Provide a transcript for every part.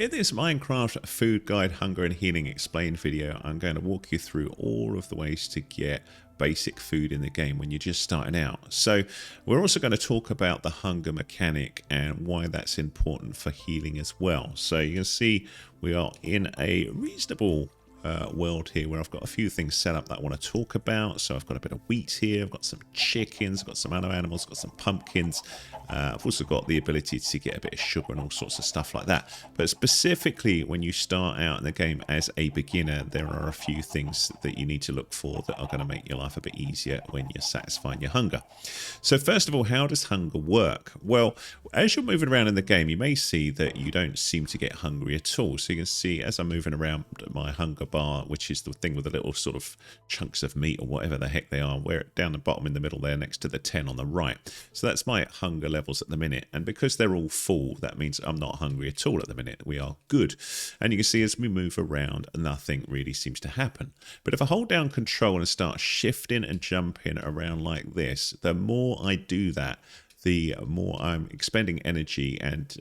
In this Minecraft Food Guide Hunger and Healing Explained video, I'm going to walk you through all of the ways to get basic food in the game when you're just starting out. So we're also going to talk about the hunger mechanic and why that's important for healing as well. So you can see we are in a reasonable world here where I've got a few things set up that I want to talk about. So I've got a bit of wheat here, I've got some chickens, I've got some other animals, I've got some pumpkins. I've also got the ability to get a bit of sugar and all sorts of stuff like that. But specifically when you start out in the game as a beginner, there are a few things that you need to look for that are going to make your life a bit easier when you're satisfying your hunger. So first of all, how does hunger work? Well, as you're moving around in the game, you may see that you don't seem to get hungry at all. So you can see as I'm moving around my hunger bar, which is the thing with the little sort of chunks of meat or whatever the heck they are, where down the bottom in the middle there next to the 10 on the right. So that's my hunger levels at the minute, and because they're all full, that means I'm not hungry at all at the minute. We are good. And you can see as we move around, nothing really seems to happen. But if I hold down control and start shifting and jumping around like this, the more I do that, the more I'm expending energy, and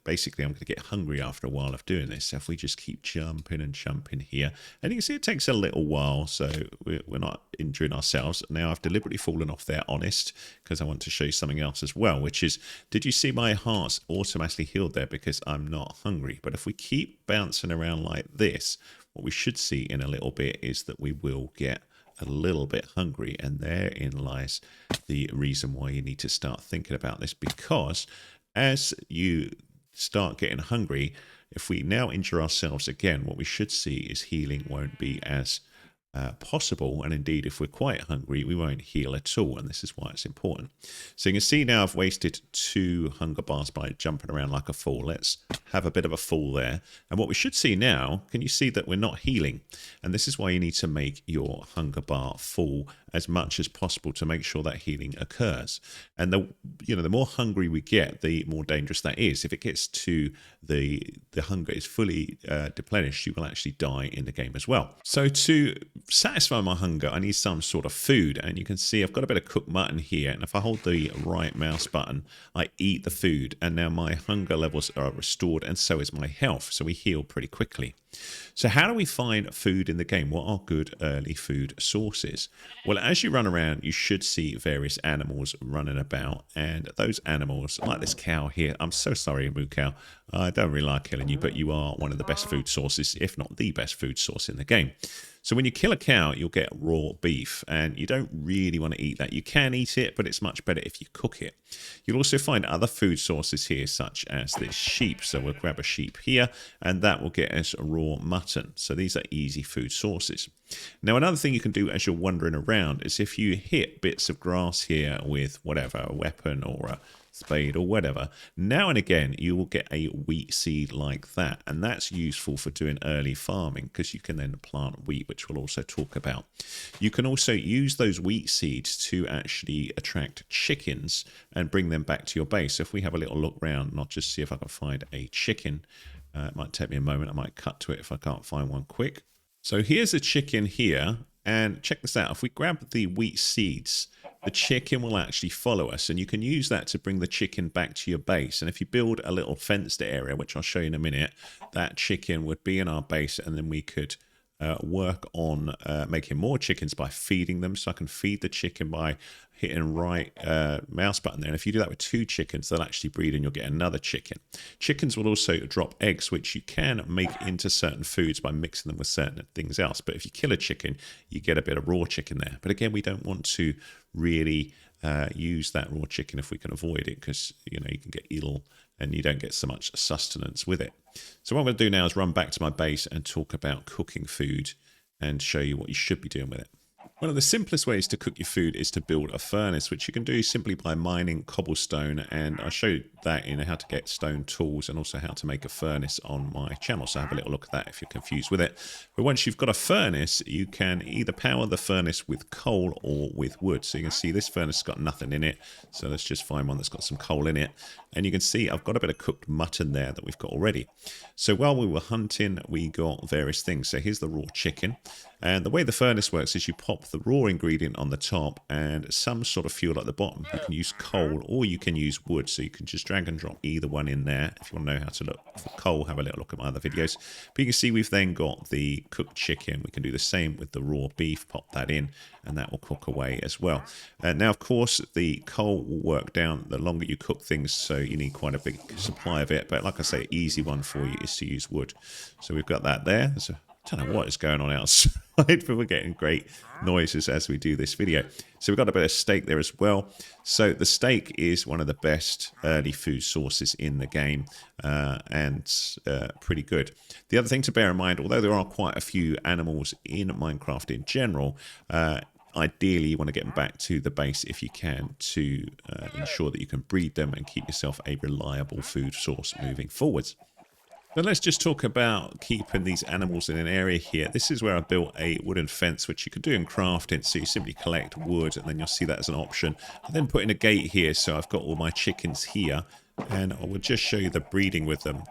basically I'm going to get hungry after a while of doing this. So if we just keep jumping and jumping here, and you can see it takes a little while, so we're not injuring ourselves. Now I've deliberately fallen off there, honest, because I want to show you something else as well, which is, did you see my heart's automatically healed there because I'm not hungry? But if we keep bouncing around like this, what we should see in a little bit is that we will get a little bit hungry, and therein lies the reason why you need to start thinking about this, because as you start getting hungry, if we now injure ourselves again, what we should see is healing won't be as possible, and indeed if we're quite hungry we won't heal at all, and this is why it's important. So you can see now I've wasted 2 hunger bars by jumping around like a fool. Let's have a bit of a fall there, and what we should see now, can you see that we're not healing? And this is why you need to make your hunger bar full as much as possible to make sure that healing occurs. And the more hungry we get, the more dangerous that is. If it gets to the hunger is fully deplenished, you will actually die in the game as well. So to satisfy my hunger, I need some sort of food, and you can see I've got a bit of cooked mutton here, and if I hold the right mouse button, I eat the food, and now my hunger levels are restored, and so is my health, so we heal pretty quickly. So how do we find food in the game? What are good early food sources? Well, as you run around, you should see various animals running about, and those animals, like this cow here, I'm so sorry, Moo Cow, I don't really like killing you, but you are one of the best food sources, if not the best food source in the game. So when you kill a cow, you'll get raw beef, and you don't really want to eat that. You can eat it, but it's much better if you cook it. You'll also find other food sources here, such as this sheep. So we'll grab a sheep here, and that will get us raw mutton. So these are easy food sources. Now, another thing you can do as you're wandering around is if you hit bits of grass here with whatever, a weapon or a spade or whatever, now and again you will get a wheat seed like that, and that's useful for doing early farming because you can then plant wheat, which we'll also talk about. You can also use those wheat seeds to actually attract chickens and bring them back to your base. So if we have a little look around, and I'll just see if I can find a chicken. It might take me a moment, I might cut to it if I can't find one quick. So here's a chicken here, and check this out. If we grab the wheat seeds, the chicken will actually follow us, and you can use that to bring the chicken back to your base. And if you build a little fenced area, which I'll show you in a minute, that chicken would be in our base, and then we could work on making more chickens by feeding them. So I can feed the chicken by hitting right mouse button there, and if you do that with 2 chickens, they'll actually breed and you'll get another chicken. Chickens will also drop eggs, which you can make into certain foods by mixing them with certain things else. But if you kill a chicken, you get a bit of raw chicken there. But again, we don't want to really use that raw chicken if we can avoid it, because you can get ill and you don't get so much sustenance with it. So what I'm going to do now is run back to my base and talk about cooking food and show you what you should be doing with it. One of the simplest ways to cook your food is to build a furnace, which you can do simply by mining cobblestone, and I'll show you that in how to get stone tools and also how to make a furnace on my channel, so have a little look at that if you're confused with it. But once you've got a furnace, you can either power the furnace with coal or with wood. So you can see this furnace has got nothing in it, so let's just find one that's got some coal in it, and you can see I've got a bit of cooked mutton there that we've got already. So while we were hunting, we got various things. So here's the raw chicken, and the way the furnace works is you pop pop the raw ingredient on the top and some sort of fuel at the bottom. You can use coal or you can use wood, so you can just drag and drop either one in there. If you want to know how to look for coal, have a little look at my other videos. But you can see we've then got the cooked chicken. We can do the same with the raw beef, pop that in, and that will cook away as well. Now, of course, the coal will work down the longer you cook things, so you need quite a big supply of it. But like I say, easy one for you is to use wood. So we've got that there. There's I don't know what is going on outside, but we're getting great noises as we do this video. So we've got a bit of steak there as well. So the steak is one of the best early food sources in the game, and pretty good. The other thing to bear in mind, although there are quite a few animals in Minecraft in general, ideally you want to get them back to the base if you can, to ensure that you can breed them and keep yourself a reliable food source moving forwards. But let's just talk about keeping these animals in an area here. This is where I built a wooden fence, which you could do in crafting. So you simply collect wood, and then you'll see that as an option. I then put in a gate here, so I've got all my chickens here. And I will just show you the breeding with them,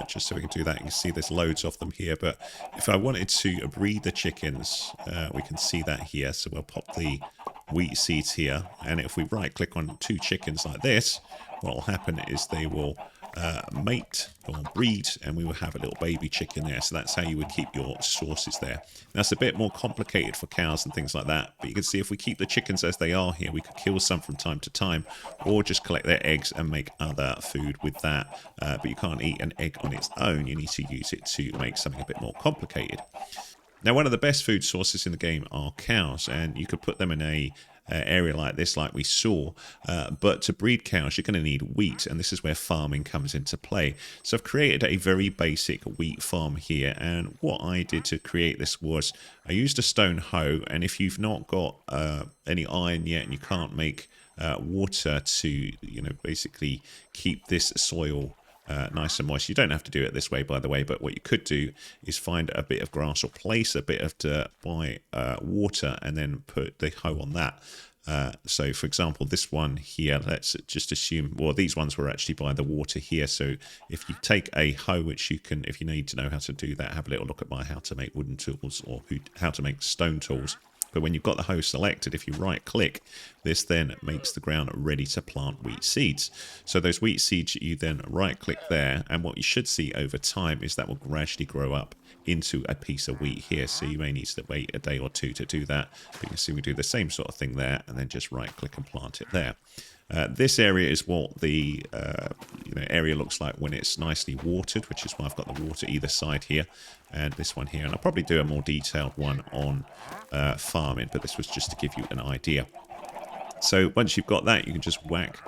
just so we can do that. You can see there's loads of them here. But if I wanted to breed the chickens, we can see that here. So we'll pop the wheat seeds here. And if we right-click on 2 chickens like this, what will happen is they will mate or breed, and we will have a little baby chicken there. So that's how you would keep your sources there. That's a bit more complicated for cows and things like that, but you can see if we keep the chickens as they are here, we could kill some from time to time, or just collect their eggs and make other food with that. But you can't eat an egg on its own. You need to use it to make something a bit more complicated. Now, one of the best food sources in the game are cows, and you could put them in a area like this, like we saw, but to breed cows you're going to need wheat, and this is where farming comes into play. So I've created a very basic wheat farm here, and what I did to create this was I used a stone hoe, and if you've not got any iron yet and you can't make water to basically keep this soil nice and moist. You don't have to do it this way, by the way, but what you could do is find a bit of grass or place a bit of dirt by water and then put the hoe on that. So, for example, this one here, let's just assume, well, these ones were actually by the water here. So if you take a hoe, which you can, if you need to know how to do that, have a little look at my how to make wooden tools or how to make stone tools. But when you've got the hoe selected, if you right click, this then makes the ground ready to plant wheat seeds. So those wheat seeds, you then right click there, and what you should see over time is that will gradually grow up into a piece of wheat here. So you may need to wait a day or two to do that. But you can see we do the same sort of thing there, and then just right click and plant it there. This area is what the area looks like when it's nicely watered, which is why I've got the water either side here, and this one here. And I'll probably do a more detailed one on farming, but this was just to give you an idea. So once you've got that, you can just whack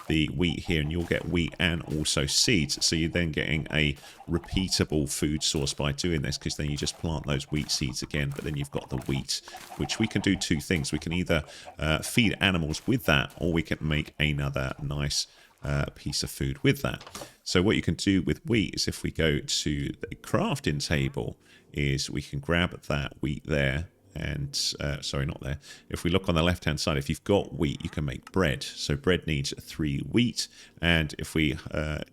the wheat here, and you'll get wheat and also seeds. So you're then getting a repeatable food source by doing this, because then you just plant those wheat seeds again, but then you've got the wheat, which we can do 2 things. We can either feed animals with that, or we can make another nice piece of food with that. So what you can do with wheat is, if we go to the crafting table, is we can grab that wheat there. And sorry, not there. If we look on the left hand side, if you've got wheat, you can make bread. So bread needs 3 wheat, and if we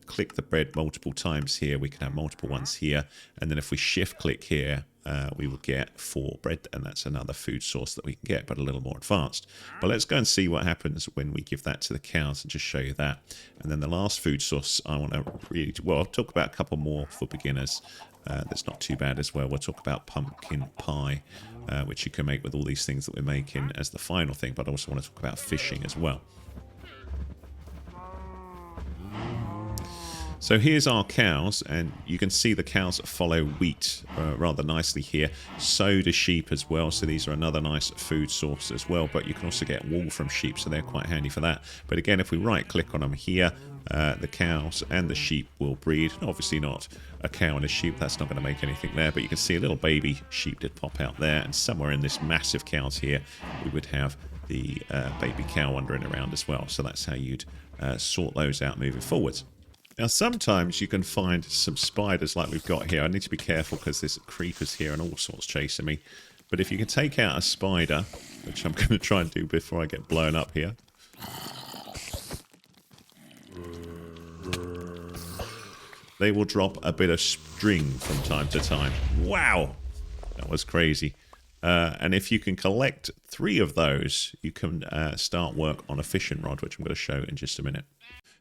click the bread multiple times here, we can have multiple ones here. And then if we shift click here, we will get 4 bread, and that's another food source that we can get, but a little more advanced. But let's go and see what happens when we give that to the cows, and just show you that. And then the last food source I want to really, well, I'll talk about a couple more for beginners. That's not too bad as well. We'll talk about pumpkin pie, which you can make with all these things that we're making as the final thing, but I also want to talk about fishing as well. So here's our cows, and you can see the cows follow wheat rather nicely here. So do sheep as well, so these are another nice food source as well, but you can also get wool from sheep, so they're quite handy for that. But again, if we right click on them here, the cows and the sheep will breed. Obviously not a cow and a sheep, that's not going to make anything there, but you can see a little baby sheep did pop out there, and somewhere in this massive cows here we would have the baby cow wandering around as well. So that's how you'd sort those out moving forwards. Now sometimes you can find some spiders like we've got here. I need to be careful because there's creepers here and all sorts chasing me. But if you can take out a spider, which I'm going to try and do before I get blown up here. They will drop a bit of string from time to time. Wow! That was crazy. And if you can collect 3 of those, you can start work on a fishing rod, which I'm going to show in just a minute.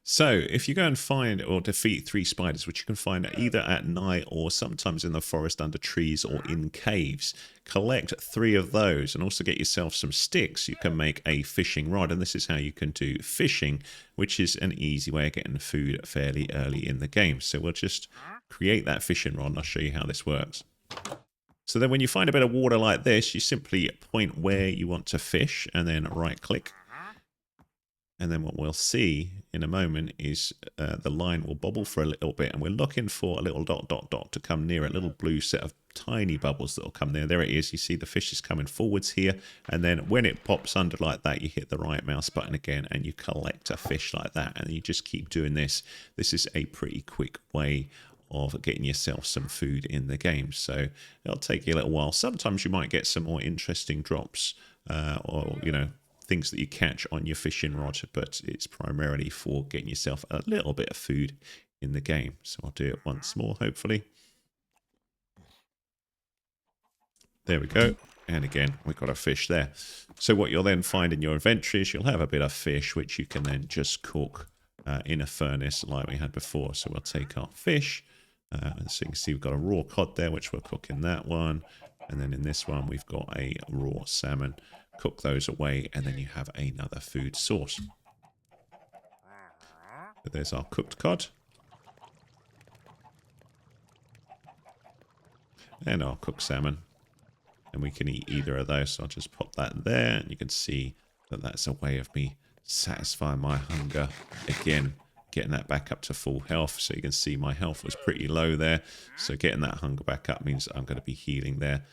So if you go and find or defeat 3 spiders, which you can find either at night or sometimes in the forest under trees or in caves, collect 3 of those and also get yourself some sticks. You can make a fishing rod, and this is how you can do fishing, which is an easy way of getting food fairly early in the game. So we'll just create that fishing rod and I'll show you how this works. So then when you find a bit of water like this, you simply point where you want to fish and then right click. And then what we'll see in a moment is the line will bubble for a little bit, and we're looking for a little dot, dot, dot to come near, a little blue set of tiny bubbles that will come there. There it is. You see the fish is coming forwards here, and then when it pops under like that, you hit the right mouse button again, and you collect a fish like that, and you just keep doing this. This is a pretty quick way of getting yourself some food in the game. So it'll take you a little while. Sometimes you might get some more interesting drops or, you know, things that you catch on your fishing rod, but it's primarily for getting yourself a little bit of food in the game. So I'll do it once more, hopefully. There we go. And again, we've got a fish there. So what you'll then find in your inventory is you'll have a bit of fish, which you can then just cook in a furnace like we had before. So we'll take our fish. So you can see we've got a raw cod there, which we'll cook in that one. And then in this one, we've got a raw salmon. Cook those away, and then you have another food source. So there's our cooked cod. And our cooked salmon. And we can eat either of those, so I'll just pop that there, and you can see that that's a way of me satisfying my hunger. Again, getting that back up to full health, so you can see my health was pretty low there. So getting that hunger back up means I'm going to be healing there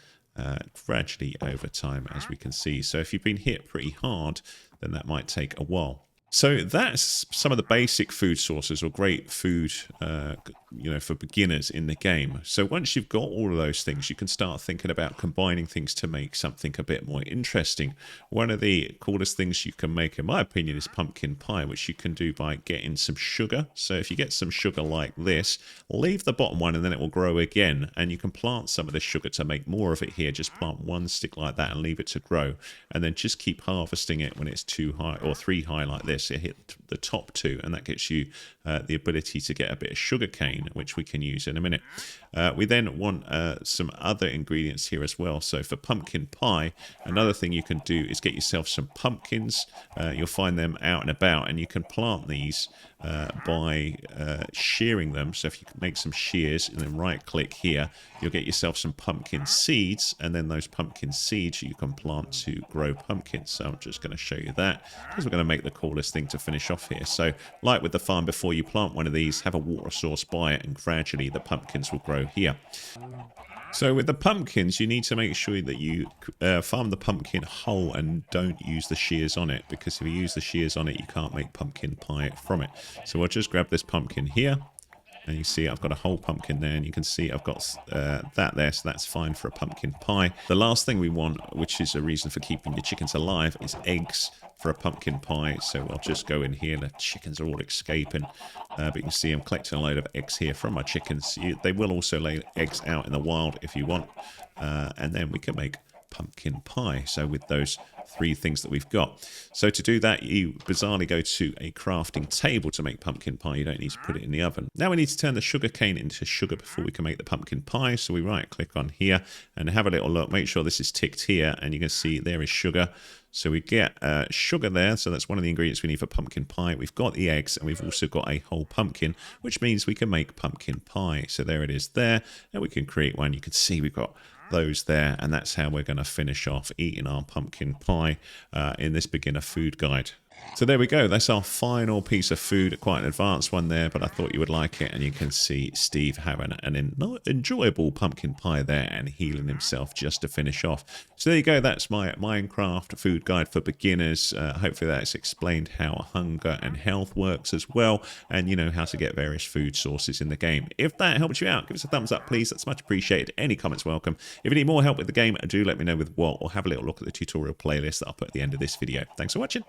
gradually over time, as we can see. So if you've been hit pretty hard, then that might take a while. So that's some of the basic food sources or great food, you know, for beginners in the game. So once you've got all of those things, you can start thinking about combining things to make something a bit more interesting. One of the coolest things you can make, in my opinion, is pumpkin pie, which you can do by getting some sugar. So if you get some sugar like this, leave the bottom one and then it will grow again. And you can plant some of this sugar to make more of it here. Just plant 1 stick like that and leave it to grow. And then just keep harvesting it when it's 2 high or 3 high like this. It hit the top 2, and that gets you the ability to get a bit of sugar cane, which we can use in a minute. We then want some other ingredients here as well. So for pumpkin pie, another thing you can do is get yourself some pumpkins. You'll find them out and about, and you can plant these by shearing them. So if you can make some shears and then right click here, you'll get yourself some pumpkin seeds, and then those pumpkin seeds you can plant to grow pumpkins. So I'm just going to show you that, because we're going to make the coolest thing to finish off here. So like with the farm before, you plant one of these, have a water source by it, and gradually the pumpkins will grow here. So with the pumpkins, you need to make sure that you farm the pumpkin whole and don't use the shears on it, because if you use the shears on it, you can't make pumpkin pie from it. So I'll just grab this pumpkin here, and you see I've got a whole pumpkin there, and you can see I've got that there, so that's fine for a pumpkin pie. The last thing we want, which is a reason for keeping your chickens alive, is eggs for a pumpkin pie. So I'll just go in here. The chickens are all escaping, but you can see I'm collecting a load of eggs here from my chickens. They will also lay eggs out in the wild if you want, and then we can make pumpkin pie. So with those 3 things that we've got. So to do that, you bizarrely go to a crafting table to make pumpkin pie. You don't need to put it in the oven. Now we need to turn the sugar cane into sugar before we can make the pumpkin pie. So we right click on here and have a little look. Make sure this is ticked here, and you can see there is sugar. So we get sugar there. So that's one of the ingredients we need for pumpkin pie. We've got the eggs, and we've also got a whole pumpkin, which means we can make pumpkin pie. So there it is there, and we can create one. You can see we've got those there, and that's how we're going to finish off eating our pumpkin pie in this beginner food guide. So there we go. That's our final piece of food. Quite an advanced one there, but I thought you would like it. And you can see Steve having an enjoyable pumpkin pie there and healing himself just to finish off. So there you go. That's my Minecraft food guide for beginners. Hopefully that's explained how hunger and health works as well, and you know how to get various food sources in the game. If that helped you out, give us a thumbs up, please. That's much appreciated. Any comments welcome. If you need more help with the game, do let me know with what, or have a little look at the tutorial playlist that I'll put at the end of this video. Thanks for watching.